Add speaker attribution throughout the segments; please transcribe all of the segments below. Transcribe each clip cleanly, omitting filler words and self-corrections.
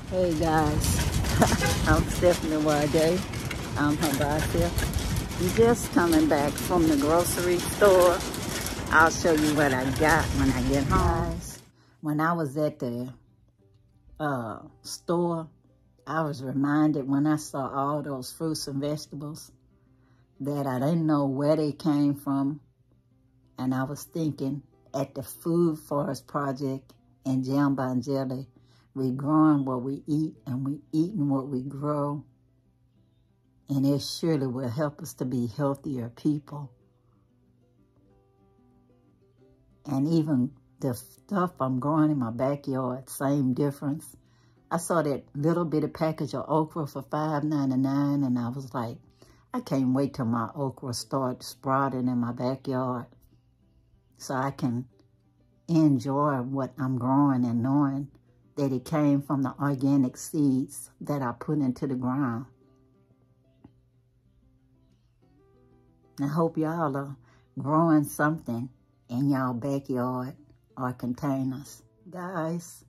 Speaker 1: Hey guys, I'm Stephanie Wade. I'm her boss. I'm just coming back from the grocery store. I'll show you what I got when I get home. Guys, when I was at the store, I was reminded when I saw all those fruits and vegetables that I didn't know where they came from. And I was thinking at the Food Forest Project in Jambon Jelly, we growing what we eat and we eating what we grow. And it surely will help us to be healthier people. And even the stuff I'm growing in my backyard, same difference. I saw that little bitty package of okra for $5.99 and I was like, I can't wait till my okra start sprouting in my backyard so I can enjoy what I'm growing and knowing that it came from the organic seeds that I put into the ground. I hope y'all are growing something in y'all backyard or containers. Guys,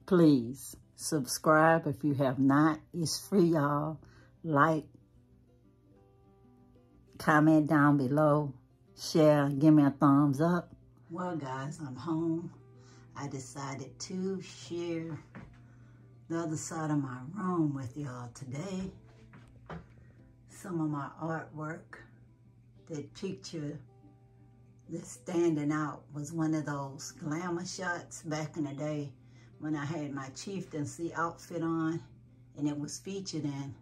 Speaker 1: please subscribe if you have not. It's free, y'all. Like, comment down below, share, give me a thumbs up. Well, guys, I'm home. I decided to share the other side of my room with y'all today. Some of my artwork. That picture that's standing out was one of those glamour shots back in the day when I had my chieftaincy outfit on, and it was featured in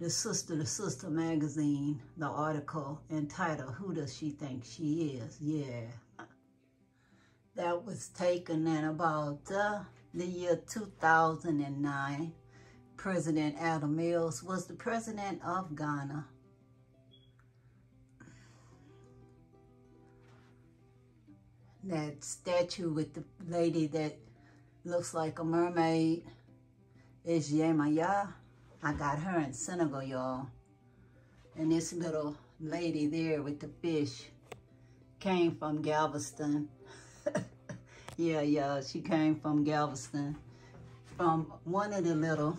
Speaker 1: the Sister magazine, the article entitled, Who Does She Think She Is? Yeah. That was taken in about the year 2009. President Adam Mills was the president of Ghana. That statue with the lady that looks like a mermaid is Yemaya. I got her in Senegal, y'all. And this little lady there with the fish came from Galveston. Yeah, she came from Galveston. From one of the little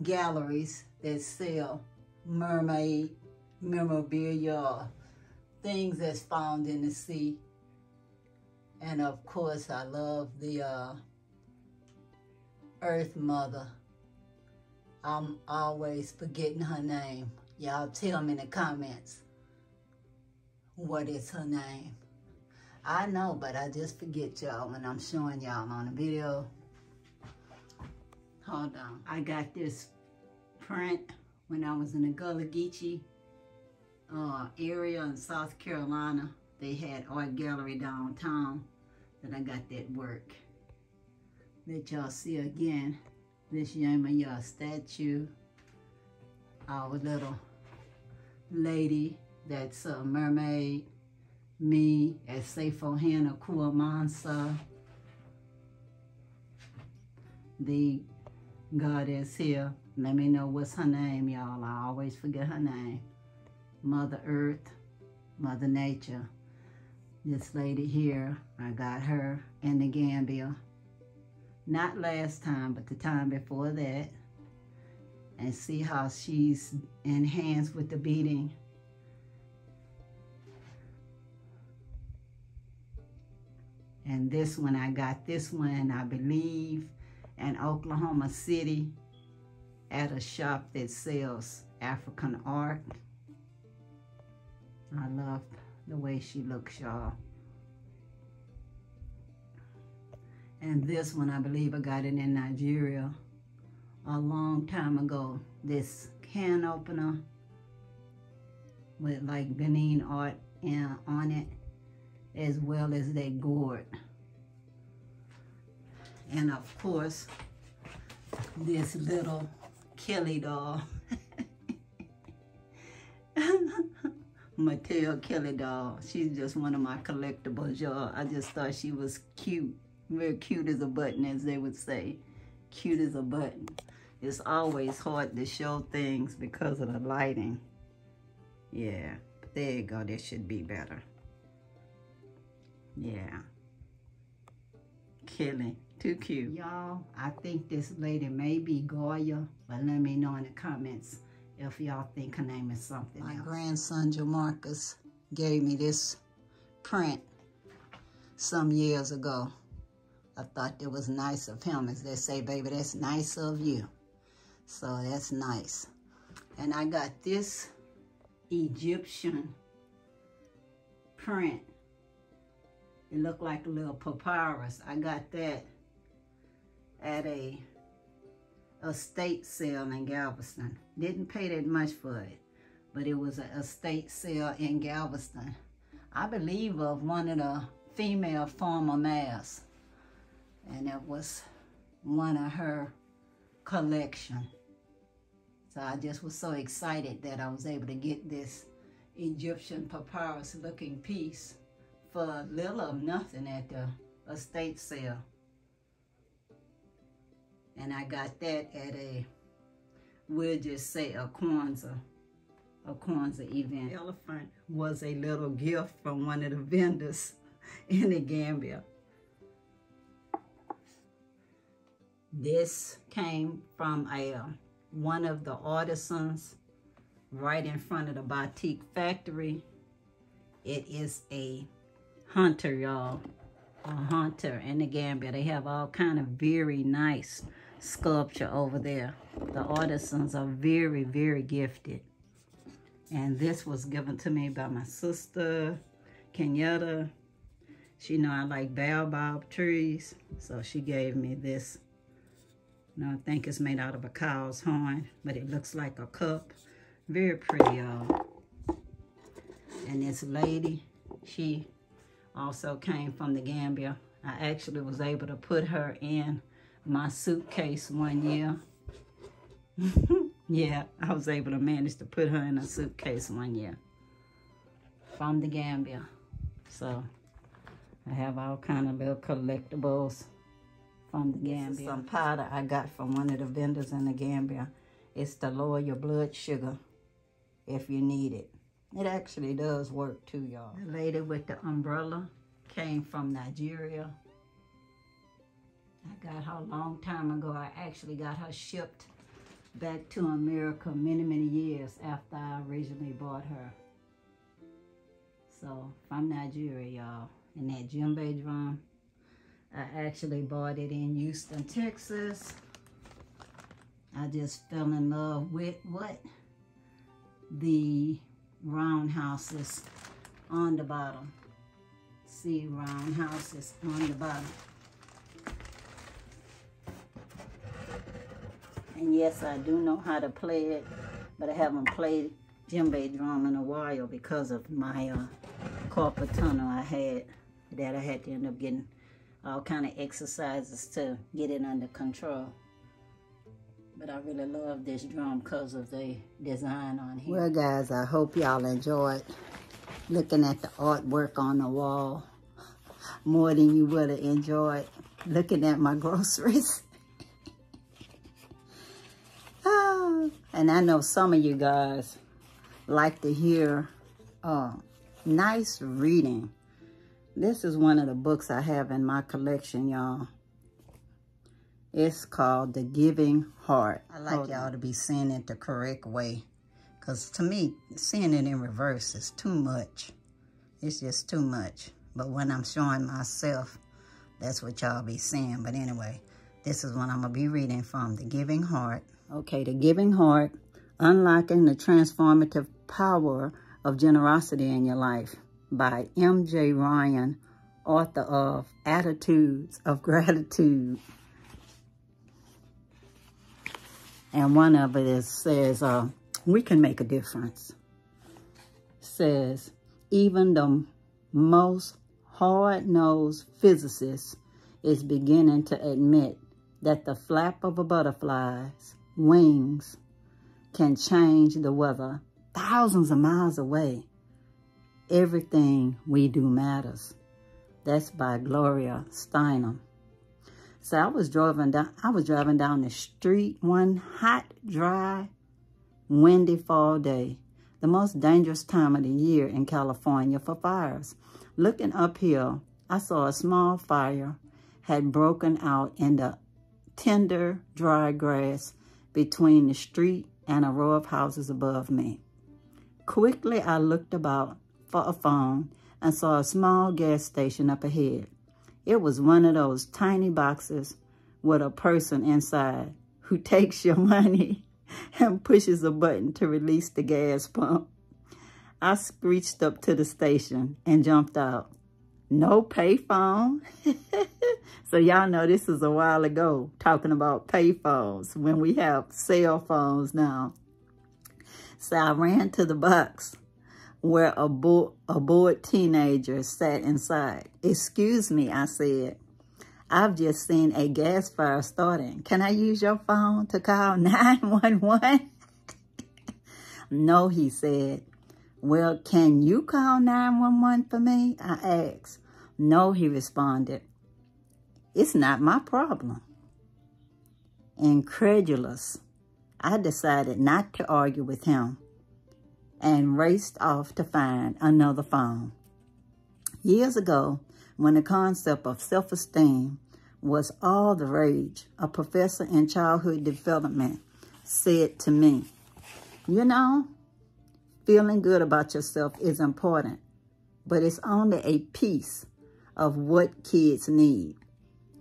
Speaker 1: galleries that sell mermaid memorabilia, things that's found in the sea. And of course, I love the Earth Mother. I'm always forgetting her name. Y'all tell me in the comments, what is her name? I know, but I just forget y'all when I'm showing y'all on the video. Hold on. I got this print when I was in the Gullah Geechee area in South Carolina. They had art gallery downtown that I got that work. Let y'all see again this Yemaya statue. Our little lady that's a mermaid. Me as Seifo Hannah Kuamansa. The goddess here. Let me know what's her name, y'all. I always forget her name. Mother Earth, Mother Nature. This lady here, I got her in the Gambia. Not last time, but the time before that. And see how she's enhanced with the beading. And this one, I got this one, I believe, in Oklahoma City at a shop that sells African art. I love the way she looks, y'all. And this one, I believe I got it in Nigeria a long time ago. This can opener with like Benin art on it, as well as that gourd. And of course, this little Kelly doll. Mattel Kelly doll. She's just one of my collectibles, y'all. I just thought she was cute. Very cute as a button, as they would say. Cute as a button. It's always hard to show things because of the lighting. Yeah, there you go. This should be better. Yeah. Kelly, too cute. Y'all, I think this lady may be Gloria, but let me know in the comments if y'all think her name is something else. My grandson, Jamarcus, gave me this print some years ago. I thought it was nice of him. As they say, baby, that's nice of you. So that's nice. And I got this Egyptian print. It looked like a little papyrus. I got that at a estate sale in Galveston. Didn't pay that much for it, but it was an estate sale in Galveston. I believe of one of the female former mayors, and it was one of her collection. So I just was so excited that I was able to get this Egyptian papyrus looking piece for little of nothing at the estate sale. And I got that at a, we'll just say a Kwanzaa event. The elephant was a little gift from one of the vendors in the Gambia. This came from one of the artisans right in front of the batik factory. It is a hunter, y'all. A hunter in the Gambia. They have all kind of very nice sculpture over there. The artisans are very, very gifted. And this was given to me by my sister, Kenyatta. She know I like baobab trees, so she gave me this. Now, I think it's made out of a cow's horn, but it looks like a cup. Very pretty, y'all. And this lady, she also came from the Gambia. I actually was able to put her in my suitcase one year. Yeah, I was able to manage to put her in a suitcase one year from the Gambia. So I have all kind of little collectibles from the Gambia. This is some powder I got from one of the vendors in the Gambia. It's to lower your blood sugar if you need it. It actually does work too, y'all. The lady with the umbrella came from Nigeria. I got her a long time ago. I actually got her shipped back to America many, many years after I originally bought her. So, from Nigeria, y'all. And that djembe drum, I actually bought it in Houston, Texas. I just fell in love with what? The roundhouses on the bottom. See, roundhouses on the bottom. And yes, I do know how to play it, but I haven't played djembe drum in a while because of my carpal tunnel I had to end up getting all kind of exercises to get it under control. But I really love this drum because of the design on here. Well, guys, I hope y'all enjoyed looking at the artwork on the wall more than you would have enjoyed looking at my groceries. And I know some of you guys like to hear nice reading. This is one of the books I have in my collection, y'all. It's called The Giving Heart. I like y'all to be saying it the correct way, because to me, saying it in reverse is too much. It's just too much. But when I'm showing myself, that's what y'all be saying. But anyway, this is what I'm going to be reading from, The Giving Heart. Okay, The Giving Heart, Unlocking the Transformative Power of Generosity in Your Life by M.J. Ryan, author of Attitudes of Gratitude. And one of it says, we can make a difference. It says, even the most hard-nosed physicist is beginning to admit that the flap of a butterfly's wings can change the weather thousands of miles away. Everything we do matters. That's by Gloria Steinem. So I was driving down the street one hot, dry, windy fall day, the most dangerous time of the year in California for fires. Looking uphill, I saw a small fire had broken out in the tender, dry grass between the street and a row of houses above me. Quickly, I looked about for a phone and saw a small gas station up ahead. It was one of those tiny boxes with a person inside who takes your money and pushes a button to release the gas pump. I screeched up to the station and jumped out. No payphone? So y'all know this is a while ago, talking about payphones when we have cell phones now. So I ran to the box where a bored teenager sat inside. "Excuse me," I said. "I've just seen a gas fire starting. Can I use your phone to call 911? "No," he said. "Well, can you call 911 for me?" I asked. "No," he responded. "It's not my problem." Incredulous, I decided not to argue with him and raced off to find another phone. Years ago, when the concept of self-esteem was all the rage, a professor in childhood development said to me, "You know, feeling good about yourself is important, but it's only a piece of what kids need.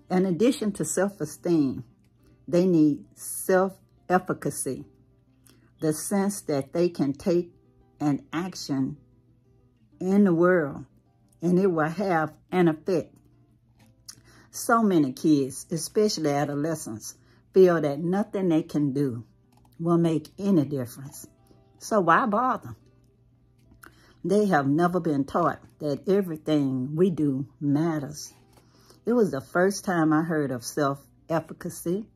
Speaker 1: In addition to self-esteem, they need self-efficacy, the sense that they can take an action in the world and it will have an effect." So many kids, especially adolescents, feel that nothing they can do will make any difference. So why bother? They have never been taught that everything we do matters. It was the first time I heard of self-efficacy,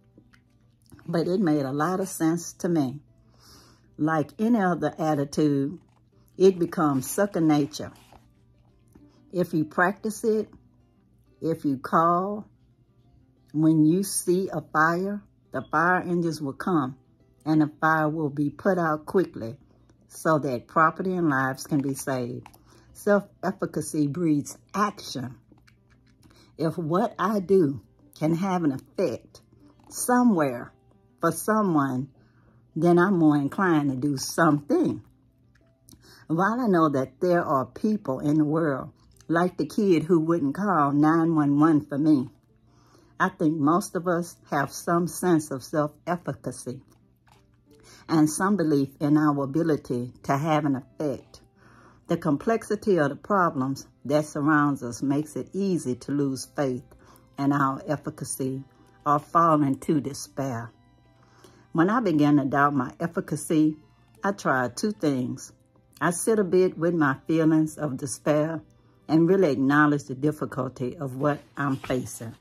Speaker 1: but it made a lot of sense to me. Like any other attitude, it becomes second nature. If you practice it, if you call, when you see a fire, the fire engines will come and the fire will be put out quickly so that property and lives can be saved. Self-efficacy breeds action. If what I do can have an effect somewhere for someone, then I'm more inclined to do something. While I know that there are people in the world, like the kid who wouldn't call 911 for me, I think most of us have some sense of self-efficacy and some belief in our ability to have an effect. The complexity of the problems that surrounds us makes it easy to lose faith in our efficacy or fall into despair. When I began to doubt my efficacy, I tried two things. I sit a bit with my feelings of despair and really acknowledge the difficulty of what I'm facing.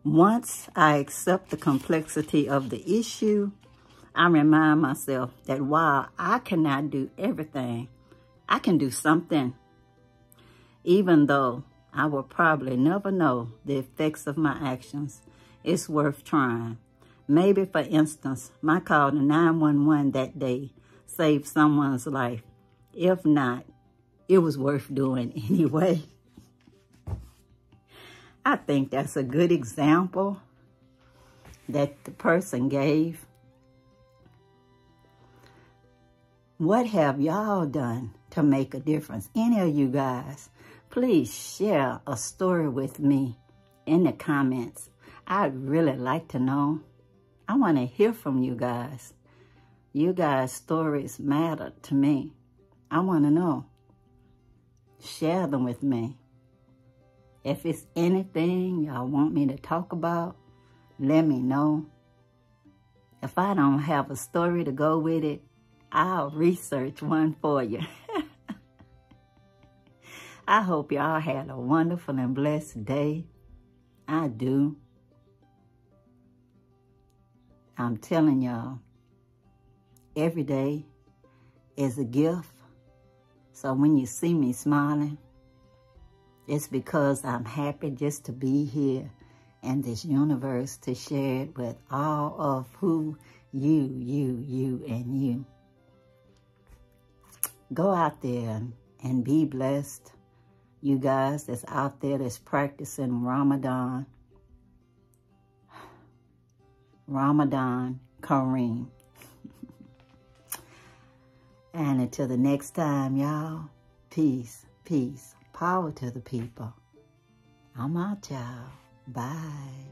Speaker 1: Once I accept the complexity of the issue, I remind myself that while I cannot do everything, I can do something. Even though I will probably never know the effects of my actions, it's worth trying. Maybe, for instance, my call to 911 that day saved someone's life. If not, it was worth doing anyway. I think that's a good example that the person gave. What have y'all done to make a difference? Any of you guys, please share a story with me in the comments. I'd really like to know. I want to hear from you guys. You guys' stories matter to me. I want to know. Share them with me. If it's anything y'all want me to talk about, let me know. If I don't have a story to go with it, I'll research one for you. I hope y'all had a wonderful and blessed day. I do. I'm telling y'all, every day is a gift. So when you see me smiling, it's because I'm happy just to be here in this universe to share it with all of who you, and you. Go out there and be blessed. you guys that's out there that's practicing Ramadan. Ramadan Kareem. And until the next time, y'all, peace, peace, power to the people. I'm out, y'all. Bye.